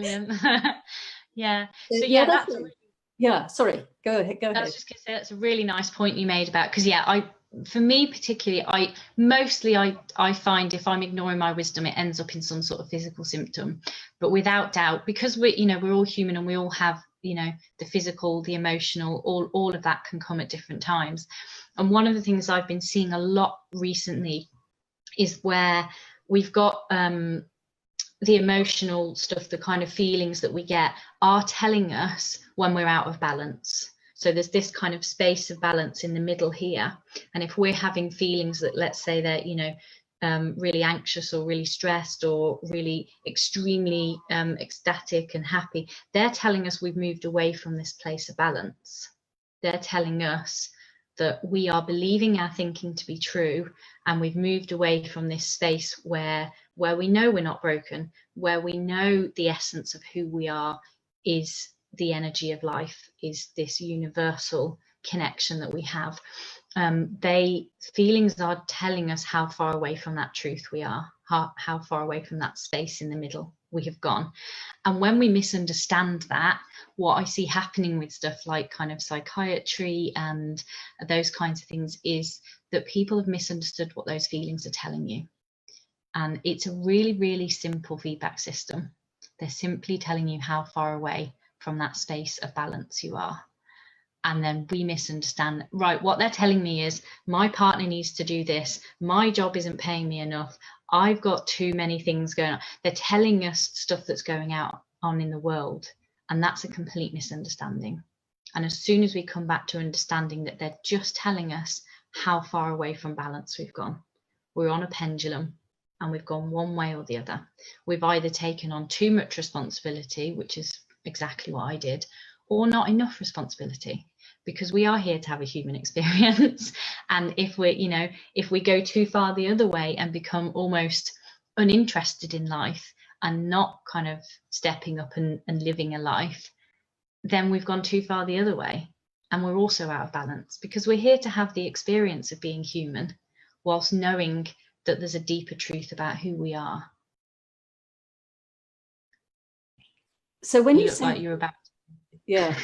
Brilliant. Yeah. So yeah, that's yeah, sorry, go ahead. I was just going to say, that's a really nice point you made about, because for me particularly, I find if I'm ignoring my wisdom, it ends up in some sort of physical symptom. But without doubt, because we're all human, and we all have, the physical, the emotional, all of that can come at different times. And one of the things I've been seeing a lot recently is where we've got the emotional stuff, the kind of feelings that we get are telling us when we're out of balance. So there's this kind of space of balance in the middle here. And if we're having feelings that, let's say they're, really anxious or really stressed or really extremely ecstatic and happy, they're telling us we've moved away from this place of balance. They're telling us that we are believing our thinking to be true, and we've moved away from this space where we know we're not broken, where we know the essence of who we are is the energy of life, is this universal connection that we have. Feelings are telling us how far away from that truth we are, how far away from that space in the middle we have gone. And when we misunderstand that, what I see happening with stuff like kind of psychiatry and those kinds of things is that people have misunderstood what those feelings are telling you. And it's a really, really simple feedback system. They're simply telling you how far away from that space of balance you are. And then we misunderstand, right, what they're telling me is my partner needs to do this, my job isn't paying me enough, I've got too many things going on. They're telling us stuff that's going on in the world, and that's a complete misunderstanding. And as soon as we come back to understanding that they're just telling us how far away from balance we've gone, we're on a pendulum and we've gone one way or the other. We've either taken on too much responsibility, which is exactly what I did, or not enough responsibility, because we are here to have a human experience. And if we go too far the other way and become almost uninterested in life and not kind of stepping up and living a life, then we've gone too far the other way, and we're also out of balance, because we're here to have the experience of being human whilst knowing that there's a deeper truth about who we are. So when you look like you're about yeah.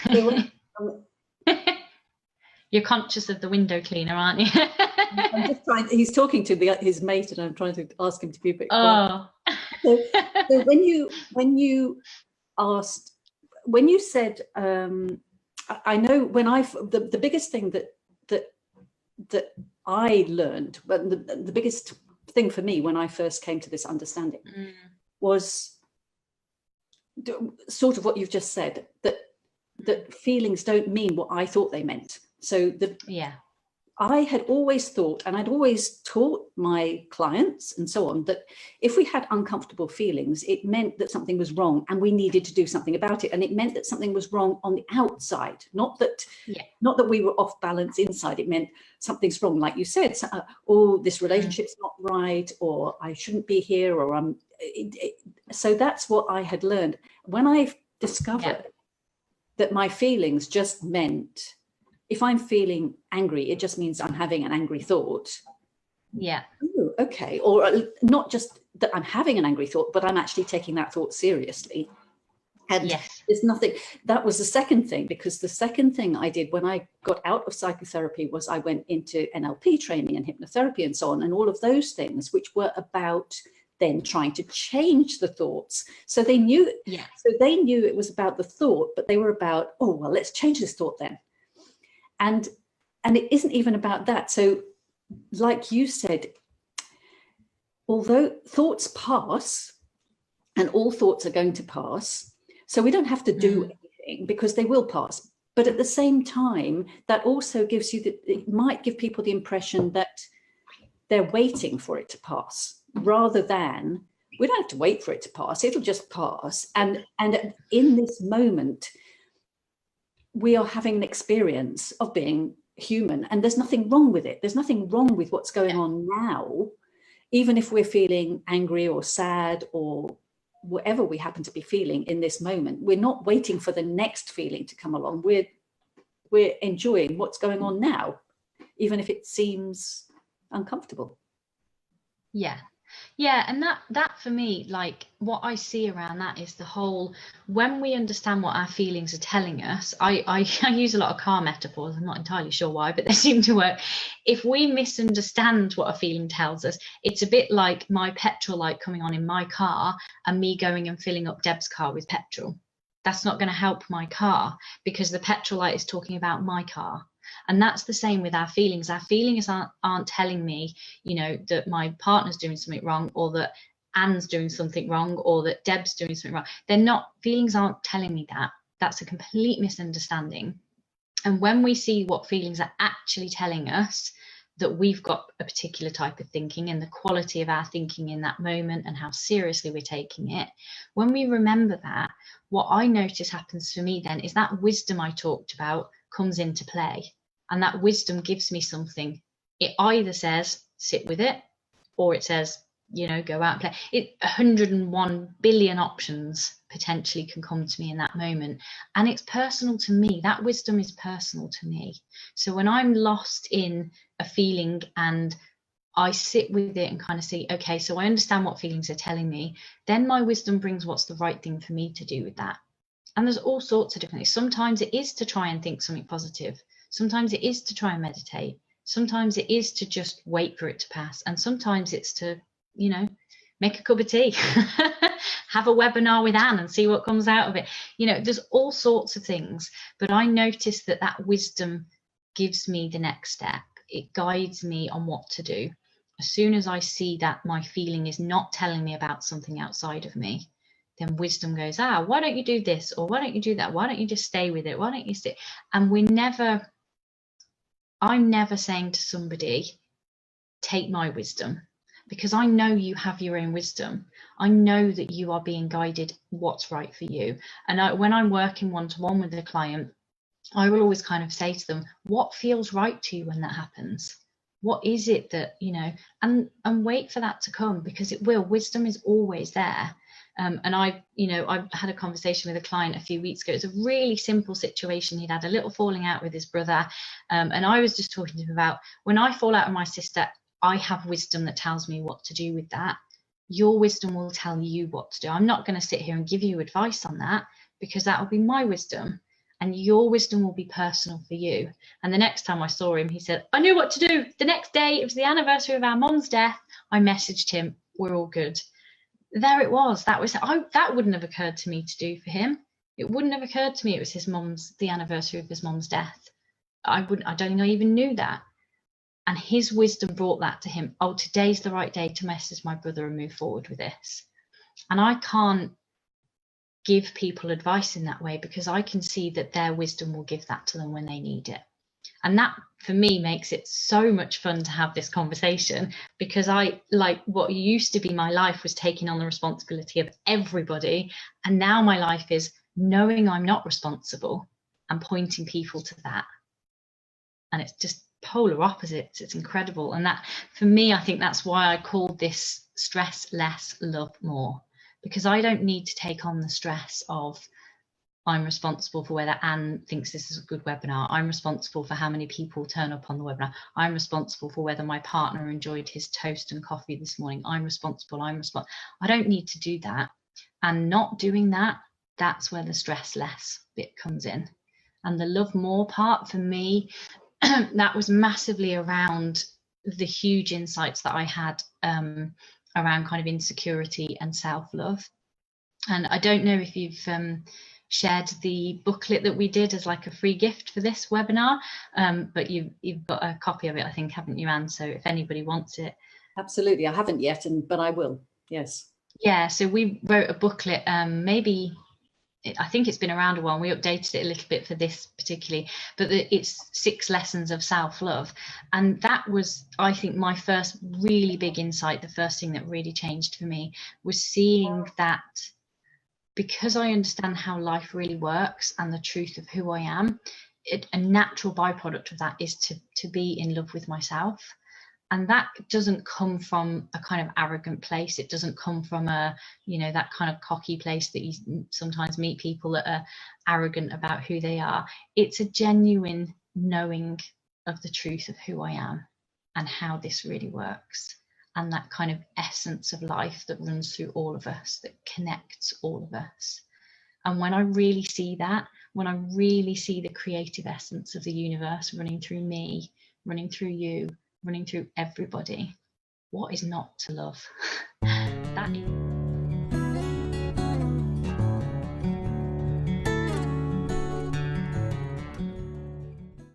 You're conscious of the window cleaner, aren't you? I'm just trying. He's talking to his mate, and I'm trying to ask him to be a bit quiet. Oh. So when you said, I know when the biggest thing that I learned, but the biggest thing for me when I first came to this understanding was sort of what you've just said, that feelings don't mean what I thought they meant. So I had always thought, and I'd always taught my clients and so on, that if we had uncomfortable feelings, it meant that something was wrong and we needed to do something about it. And it meant that something was wrong on the outside, not that we were off balance inside. It meant something's wrong, like you said, this relationship's not right, or I shouldn't be here, or so that's what I had learned. When I discovered that my feelings just meant, if I'm feeling angry, it just means I'm having an angry thought. Yeah. Ooh, okay. Or not just that I'm having an angry thought, but I'm actually taking that thought seriously. And there's nothing. That was the second thing, because the second thing I did when I got out of psychotherapy was I went into NLP training and hypnotherapy and so on, and all of those things, which were about then trying to change the thoughts. So they knew, it was about the thought, but they were about, oh, well, let's change this thought then. And it isn't even about that. So like you said, although thoughts pass, and all thoughts are going to pass, so we don't have to do anything because they will pass. But at the same time, that also gives you it might give people the impression that they're waiting for it to pass, rather than, we don't have to wait for it to pass, it'll just pass. And in this moment, we are having an experience of being human, and there's nothing wrong with it. There's nothing wrong with what's going on now, even if we're feeling angry or sad or whatever we happen to be feeling in this moment. We're not waiting for the next feeling to come along. We're enjoying what's going on now, even if it seems uncomfortable. Yeah. Yeah, and that for me, like what I see around that is the whole, when we understand what our feelings are telling us, I use a lot of car metaphors, I'm not entirely sure why, but they seem to work. If we misunderstand what a feeling tells us, it's a bit like my petrol light coming on in my car and me going and filling up Deb's car with petrol. That's not going to help my car, because the petrol light is talking about my car. And that's the same with our feelings. Our feelings aren't telling me, you know, that my partner's doing something wrong, or that Anne's doing something wrong, or that Deb's doing something wrong. They're not, feelings aren't telling me that. That's a complete misunderstanding. And when we see what feelings are actually telling us, that we've got a particular type of thinking and the quality of our thinking in that moment and how seriously we're taking it, when we remember that, what I notice happens for me then is that wisdom I talked about comes into play. And that wisdom gives me something. It either says, sit with it, or it says, you know, go out and play. 101 billion options potentially can come to me in that moment. And it's personal to me. That wisdom is personal to me. So when I'm lost in a feeling and I sit with it and kind of see, okay, so I understand what feelings are telling me, then my wisdom brings what's the right thing for me to do with that. And there's all sorts of different things. Sometimes it is to try and think something positive. Sometimes it is to try and meditate. Sometimes it is to just wait for it to pass. And sometimes it's to, you know, make a cup of tea, have a webinar with Anne and see what comes out of it. You know, there's all sorts of things. But I notice that that wisdom gives me the next step. It guides me on what to do. As soon as I see that my feeling is not telling me about something outside of me, then wisdom goes, why don't you do this? Or why don't you do that? Why don't you just stay with it? Why don't you stay? And I'm never saying to somebody, take my wisdom, because I know you have your own wisdom. I know that you are being guided what's right for you. And when I'm working one-to-one with a client, I will always kind of say to them, what feels right to you when that happens? What is it that, you know, and wait for that to come, because it will. Wisdom is always there. And I had a conversation with a client a few weeks ago. It's a really simple situation. He'd had a little falling out with his brother. And I was just talking to him about, when I fall out with my sister, I have wisdom that tells me what to do with that. Your wisdom will tell you what to do. I'm not going to sit here and give you advice on that, because that will be my wisdom. And your wisdom will be personal for you. And the next time I saw him, he said, I knew what to do. The next day, it was the anniversary of our mum's death. I messaged him, we're all good. There it was. That wouldn't have occurred to me to do for him. It wouldn't have occurred to me. It was the anniversary of his mum's death. I don't think I even knew that. And his wisdom brought that to him. Oh, today's the right day to message my brother and move forward with this. And I can't give people advice in that way, because I can see that their wisdom will give that to them when they need it. And that, for me, makes it so much fun to have this conversation, because what used to be my life was taking on the responsibility of everybody. And now my life is knowing I'm not responsible and pointing people to that. And it's just polar opposites. It's incredible. And that, for me, I think that's why I call this stress less, love more, because I don't need to take on the stress of, I'm responsible for whether Anne thinks this is a good webinar. I'm responsible for how many people turn up on the webinar. I'm responsible for whether my partner enjoyed his toast and coffee this morning. I'm responsible. I don't need to do that. And not doing that, that's where the stress less bit comes in. And the love more part, for me, that was massively around the huge insights that I had around kind of insecurity and self-love. And I don't know if you've shared the booklet that we did as like a free gift for this webinar, but you've got a copy of it, I think, haven't you, Anne? So if anybody wants it. Absolutely. I haven't yet, but I will. Yes. Yeah, so we wrote a booklet, I think it's been around a while, and we updated it a little bit for this particularly, but it's 6 lessons of self-love. And that was, I think, my first really big insight. The first thing that really changed for me was seeing that, because I understand how life really works and the truth of who I am, a natural byproduct of that is to be in love with myself. And that doesn't come from a kind of arrogant place. It doesn't come from that kind of cocky place that you sometimes meet people that are arrogant about who they are. It's a genuine knowing of the truth of who I am and how this really works. and that kind of essence of life that runs through all of us, that connects all of us. And when I really see that, when I really see the creative essence of the universe running through me, running through you, running through everybody, what is not to love? That is